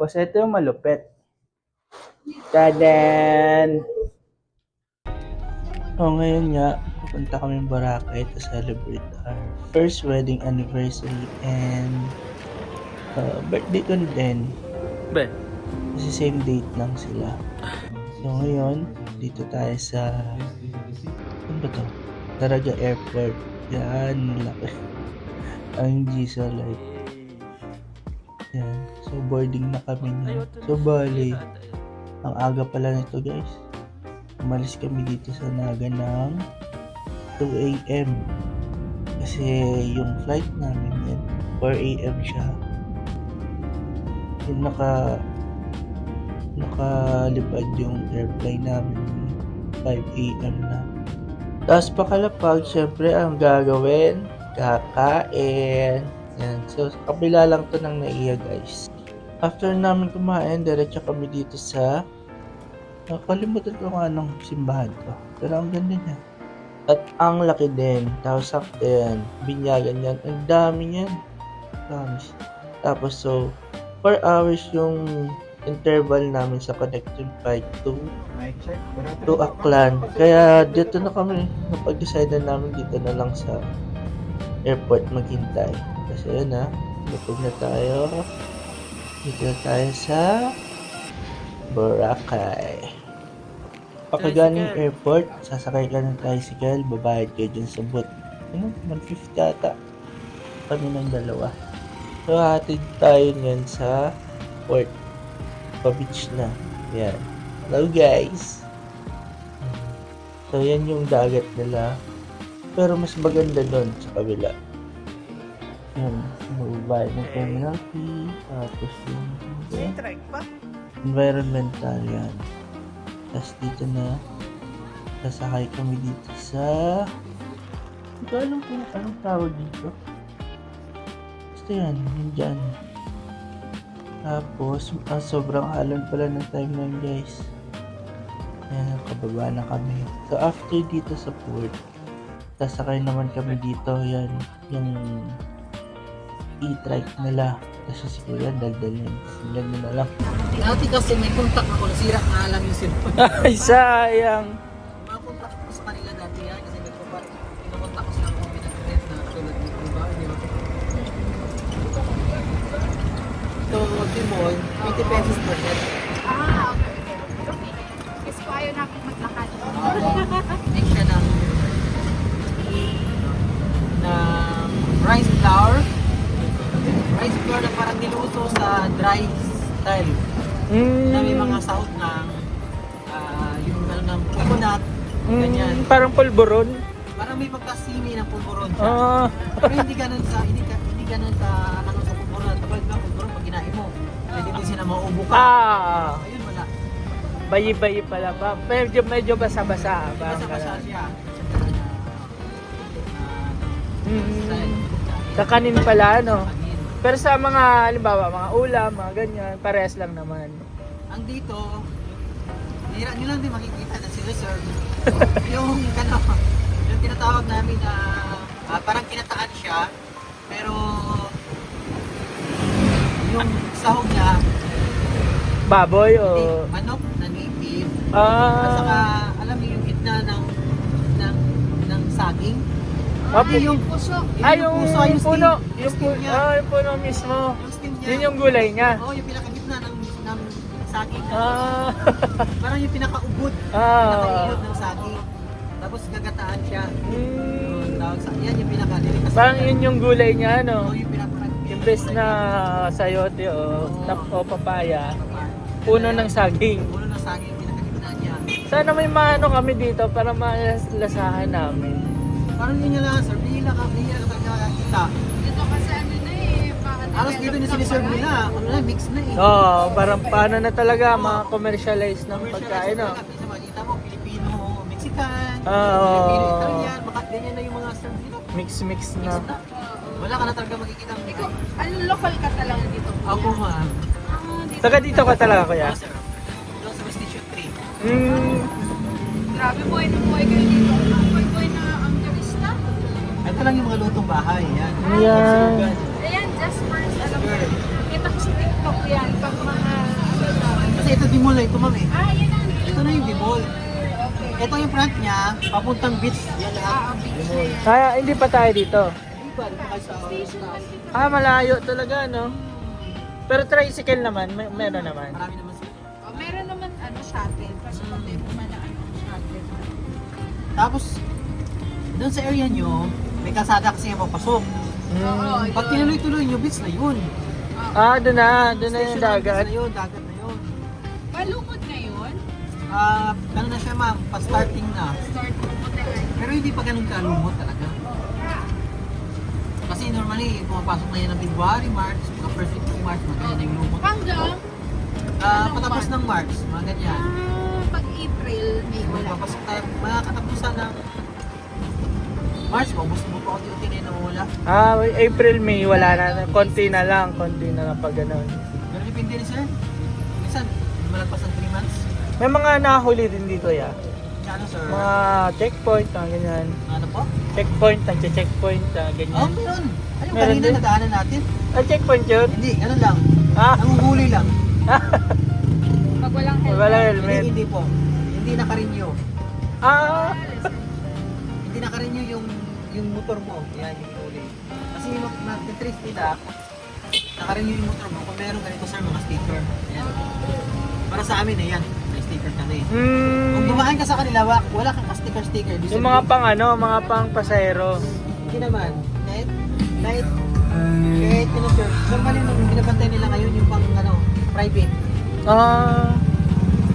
Tapos ito yung malupit. Tadan! Ngayon nga, pupunta kami Boracay to celebrate our first wedding anniversary and birthday ko din. Be? Kasi same date lang sila. So ngayon, dito tayo sa ano ba to? Daraga Airport. Yan, laki. Ang Giso Light. Yan. So boarding na kami niya. So bali, ang aga pala nito guys. Umalis kami dito sa Naga ng 2 a.m. Kasi yung flight namin yan, 4 a.m. siya. Yung nakalipad yung airplane namin 5 a.m. na. Tapos pakalapag, syempre ang gagawin, kakain. Yan. So, sa kabila lang to ng Naiya guys. After namin kumain, diretso kami dito sa kalimutan ko nga ng simbahan ko. Pero ang ganda niya. At ang laki din. Tapos sakto yan. Binyagan yan. Ang dami yan. Promise. Tapos so, 4 hours yung interval namin sa connecting flight to Aklan. Kaya dito na kami. Napag-decide na namin dito na lang sa airport maghintay. Kasi yun na. Lupog na tayo. Dito na tayo sa Boracay. Pagkagaling airport, sasakay ka ng tricycle, babayad kayo dyan sa boat. 150 ata. Kami ng dalawa. So, hatid tayo ngayon sa port. Pa-beach na. Yan. Hello guys! So, yan yung dagat nila. Pero mas maganda doon sa kabila. Yan. Mababayad ng terminal fee. Tapos yung environmental yan. Tapos dito na sasakay kami dito sa hindi ko alam kung anong tawag dito. Basta yan, yun dyan. Tapos sobrang alon pala ng time na yun guys. Ayan, kababa na kami. So after dito sa port, sasakay naman kami dito. Yan, yung e-trike nila. Kasi si Kuya, daldal yun. Silag na lang. Dati kasi may contact ako, nasira na alam yung cellphone. Ay, sayang! Makontak ko sa kanila dati yan kasi may pinakontak ko sila kung pinag-rent na katulad ng iba. Ito, Timon, 20 pesos per head. Okay. Kasi po ayaw namin maglakad. Make siya ng rice flour. Rice flour na parang niluto sa dry style. Na may mga sahog ng yung ng coconut, ganyan. Parang pulburon. Parang may pagkasimi ng pulburon siya. Pero hindi ganun sa ano sa pulburon. Kapag ka pulburon pag kinain mo, hindi din sila mauubo ka. Ayun wala. Bayi-bayi pala ba? Medyo basa-basa. Basa-basa siya. Style. Kakanin pala, no? Kanin. Pero sa mga, halimbawa, mga ulam, mga ganyan, parehas lang naman. Ang dito, nyo lang din makikita na sila-serve. yung tinatawag namin na parang kinataan siya, pero yung sahog niya, Baboy o... manok na native, at Ah, saka alam niyo yung gitna ng saging. yung Puso. yung puso, yung puno. stem. Yung Stem niya. yung puno mismo. Yung stem niya. Yun yung gulay niya. Oo, yung pinakagitna ng saging. Ah, Parang yung pinakaubod. ah. Pinakaubod ng saging. Tapos gagataan siya. Yung tawag sa yan, yung pinaka-delicacy. Parang yun yung gulay niya, Oo, no? yung Imbes na sayote o papaya, puno ng saging. Puno ng saging, yung pinakagitna niya. Sana may maano kami dito para malasahan namin. Parang yun niya lang, sir. Hindi ka talaga nakakita. Dito kasi ano na eh. Halos dito niya siniserve nila. Ano na, mix na eh. Oo, parang paano na talaga mga commercialized ng pagkain, no? Minsan makikita mo, Filipino, Mexican, Oo. Filipino, Italian, ganyan na yung mga serve nila. Mix na. Wala ka na talaga makikita ang mix. Ano, local ka talaga dito? Ako nga. Dito. Taga dito ka talaga, kuya? Oo, sir. Doon sa Station 3. Grabe buhay na buhay kayo dito. Buhay na ang turista. Ito lang yung mga lutong bahay. Yan. Yan. Ayan, just first, alam mo. Kita ko sa TikTok. po yan. Pag mga Kasi ito dimol na ito, ma'am eh. yan ang Ito na yung dimol. Ito yung front niya, papuntang beach. Yan lahat. beach na yan. Kaya hindi pa tayo dito. Iba, dito kayo sa Station Malayo talaga, no? Pero tricycle naman, meron naman. Marami naman sila. Meron naman shuttle. Kasi pati naman na shuttle. Tapos, doon sa area nyo, may kalsada kasi yung papasok. Oo, Pag yun. tinuloy-tuloy nyo, beach na yun. Doon na yung Station ng dagat. beach na yun, dagat na yun. Malungkot ngayon. Ano na siya ma'am, pa-starting na. Start mo talaga. Pero hindi pa ganun kalumot talaga. Kasi normally, pumapasok na yan ng February, March, mga first week of March, mga ganyan na yung lumot. Hanggang Patapos ng March, mga ganyan. pag April, May wala. Papasok tayo, mga katapusan ng March, maubos mo pa unti-unti na yun nawawala. April, May, wala na. Konti na lang pag ganun. Pero depende rin sir. Minsan, malagpas ng 3 months. May mga nahuli din dito, ya. Ano sir? Mga checkpoint, ganyan. Ano po? Checkpoint, nagche-checkpoint, ganyan. Meron. Ayun, Meron kanina din? nadaanan natin. Checkpoint yun? Hindi, ano lang. Ah, Nanguhuli lang. Pag walang helmet. wala helmet. Hindi po. Hindi naka-renew. Hindi naka-renew yung motor mo. Yan, yung huli. Kasi yung nag-trace nila, naka-renew yung motor mo. Kung meron ganito sir, mga sticker. Yan. Para sa amin, yan. May sticker kami. Kung dumaan ka sa kanila, wala kang sticker-sticker. Yung mga mga pang pasahero. Hindi naman. Kahit ano sir, normally nung binabantay nila ngayon yung pang private.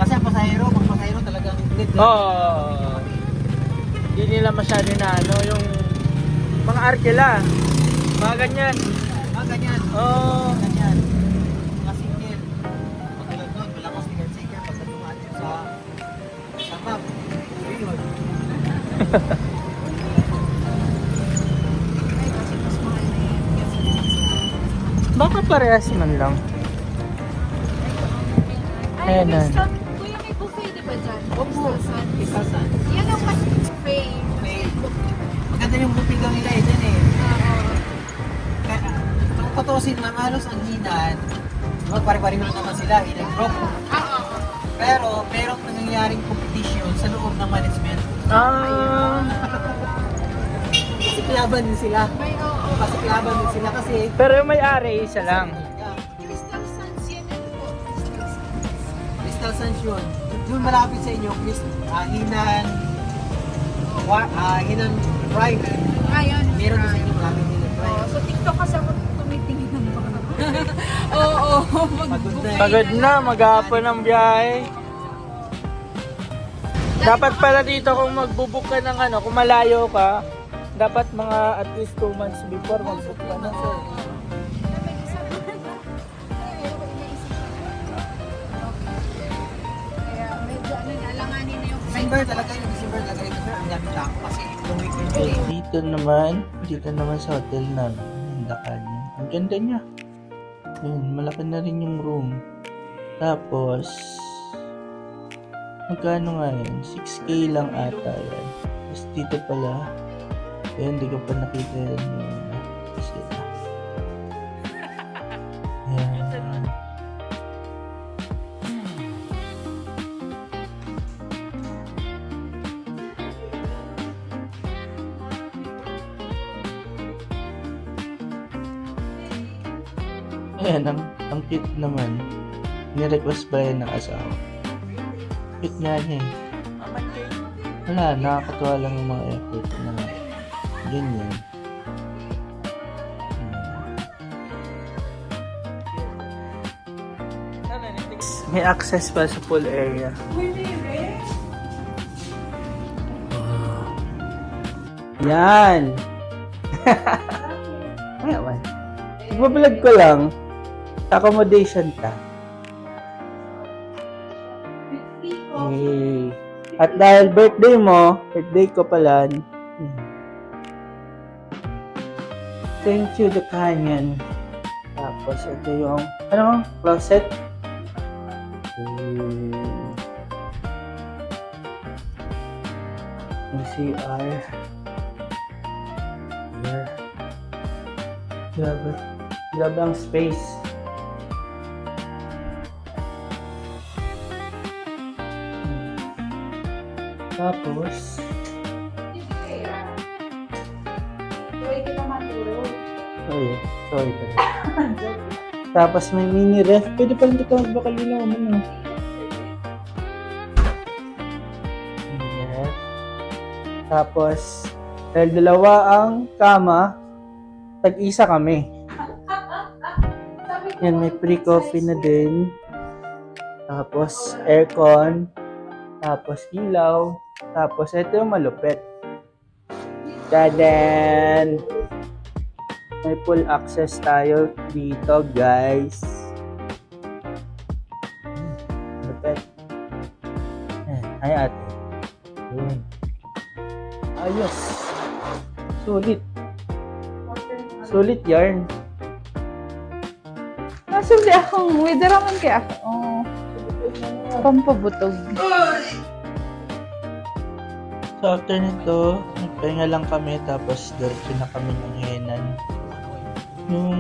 Kasi ang pasahero, pang pasahero talagang dead. Hindi nila masyado na yung mga arkela. Mga ganyan. Ganyan. Ganyan. Mga single. Pagkalag doon, wala kang sticker-sticker. Pagka dumaan yun sa map. Yun. Baka parehas man lang. Ayan na. Kuya, may buffet di ba dyan? Opo. Isasan. Yan ang mas buffet. Maganda yung buti daw nila eh, dyan eh. Oo. Kaya, kung tutusin ng halos ang hinan, pare-pare naman sila, hinan group. Oo. Pero, merong nangyayaring competition sa loob ng management. Kasi kalaban din sila. May oo. Kasi kalaban din sila kasi Pero yung may-ari, isa lang. Crystal Suns yan. Ano po? Crystal Suns. Crystal Suns yun. Doon malapit sa inyo, Hinan, Hinan Drive. Ayun. Meron doon sa inyo malapit Hinan Oo, Drive. sa TikTok kasi ako tumitingin ng mga. Oo. Pagod na eh. Pagod na, maghapon ang biyahe. Dapat pala dito kung magbubook ka ng kung malayo ka, dapat mga at least 2 months before magbook ka na, sir. May isa naman. Ayoko inaisip ko. Kaya medyo alanganin na yung December talaga yung December talaga ito sir. Ang dami tao kasi yung weekend yun eh. Dito naman sa hotel namin, yung Dakanyo. Ang ganda niya. Yun, malaki na rin yung room. Tapos, magkano nga yun? 6K lang ata yan. Tapos dito pala, hindi ko pa nakita yan sila. Yan. Ayan, ang cute naman. Nirequest ba yan ng asawa? Cute nga niya eh. Wala, nakakatuwa lang yung mga effort na ganyan. May access pa sa pool area. Yan! Ngayon, nagbablog ko lang. Accommodation ka. Yay! At dahil birthday mo, birthday ko pala. Thank you, The Canyon. Tapos, ito yung, closet. Yung CR. Here. Grabe ang space. Tapos, sorry, sorry pala. Tapos may mini ref. Pwede pa rin ito magbakal yun naman, no? Mini ref. Tapos, dahil dalawa ang kama, tag-isa kami. Yan, may pre-coffee na din. Tapos, aircon. Tapos, ilaw. Tapos, ito yung malupit. Dadan! May full access tayo dito, guys. Malupit. Ay, ate. Yun. Ayos. Sulit. Sulit yarn. Nasuli akong widaraman kaya ako. Oh, pampabutog. So after nito, nagpahinga lang kami tapos diretso na kami ng Henan. Yung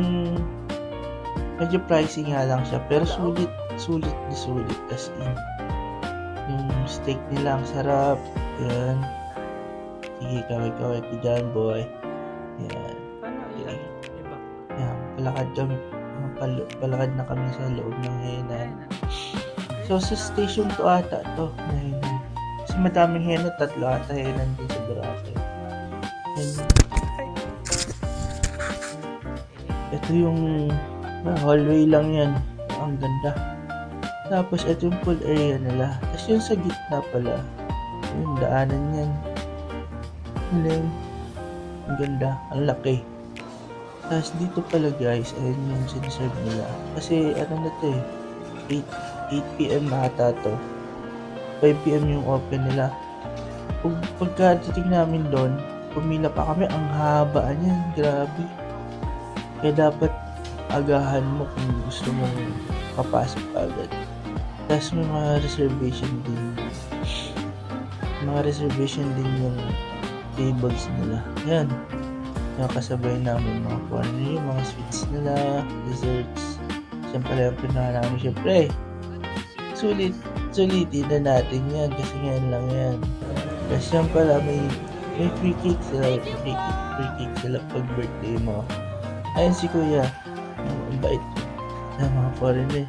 medyo pricey nga lang siya pero sulit as in. Yung steak nila ang sarap. Yan. Sige, kaway-kaway ko dyan, boy. Yan. Yan. Palakad na kami sa loob ng Henan. So sa station to ata to. Henan. Kasi madaming Henan, 3 ata Henan din sa Boracay. Ito yung hallway lang yan. Ang ganda. Tapos ito yung pool area nila. Tapos yung sa gitna pala. Yung daanan yan. Galing. Ang ganda. Ang laki. Tapos dito pala guys, ayun yung sinaserve nila. Kasi ano na to eh. 8 PM na ata to. 5 PM yung open nila. Pagka titig namin doon, pumila pa kami. Ang haba niyan. Grabe. Kaya dapat agahan mo kung gusto mong papasok agad. Tapos may mga reservation din. Mga reservation din yung tables nila. Yan. Yung kasabay namin mga foreigner, yung mga sweets nila, desserts. Siyempre, yung pinahan namin, siyempre, sulitin na natin yan kasi ngayon lang yan. Tapos yan pala, may free cake sila. Free cake sila pag birthday mo. Ayun si Kuya. Ang bait na mga foreigner.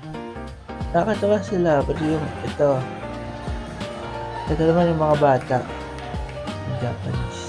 Nakakatawa sila. Pati yung ito. Ito naman yung mga bata. Yung Japanese.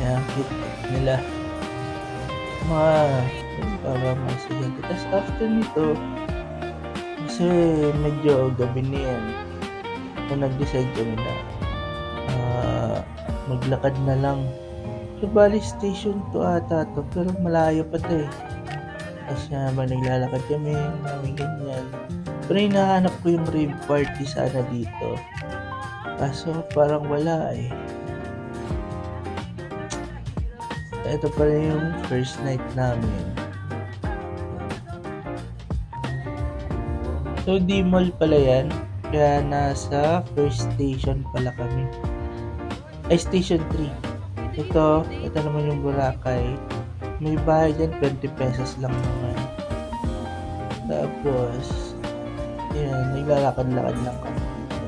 Yan, cute nila. Para masigante. Tapos after nito, kasi medyo gabi na yan, so nag-decide kami na maglakad na lang. So bali station to ata to, pero malayo pa to eh. Tapos habang naglalakad kami, namin ganyan. Pero hinahanap ko yung rave party sana dito. Kaso parang wala eh. Ito pala yung first night namin. So, D-Mall pala yan. Kaya nasa first station pala kami. Ay, station 3. Ito naman yung Boracay. May bahay dyan, 20 pesos lang naman. Tapos, yan, naglalakad-lakad lang kami dito.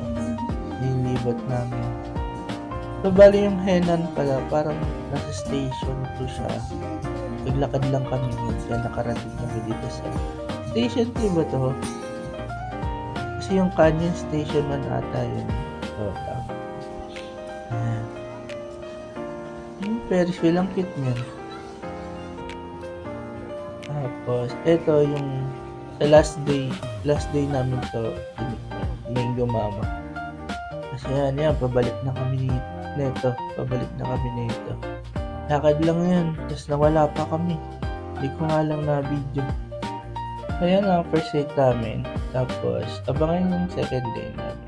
Nilibot namin. So, bali yung Henan pala, parang nasa station 2 siya. Naglakad lang kami kaya nakarating kami dito sa station 3 ba to? Kasi yung Canyon Station 1 ata yun. So, ayan. Yung Ferris wheel, ang cute niyan. Tapos, ito yung sa last day namin to, Mango Mama. Kasi yan, pabalik na kami neto. Pabalik na kami neto. Lakad lang yan. Tapos nawala pa kami. Hindi ko nga lang na video. Ayan ang first date namin. Tapos, abangan yung second day namin.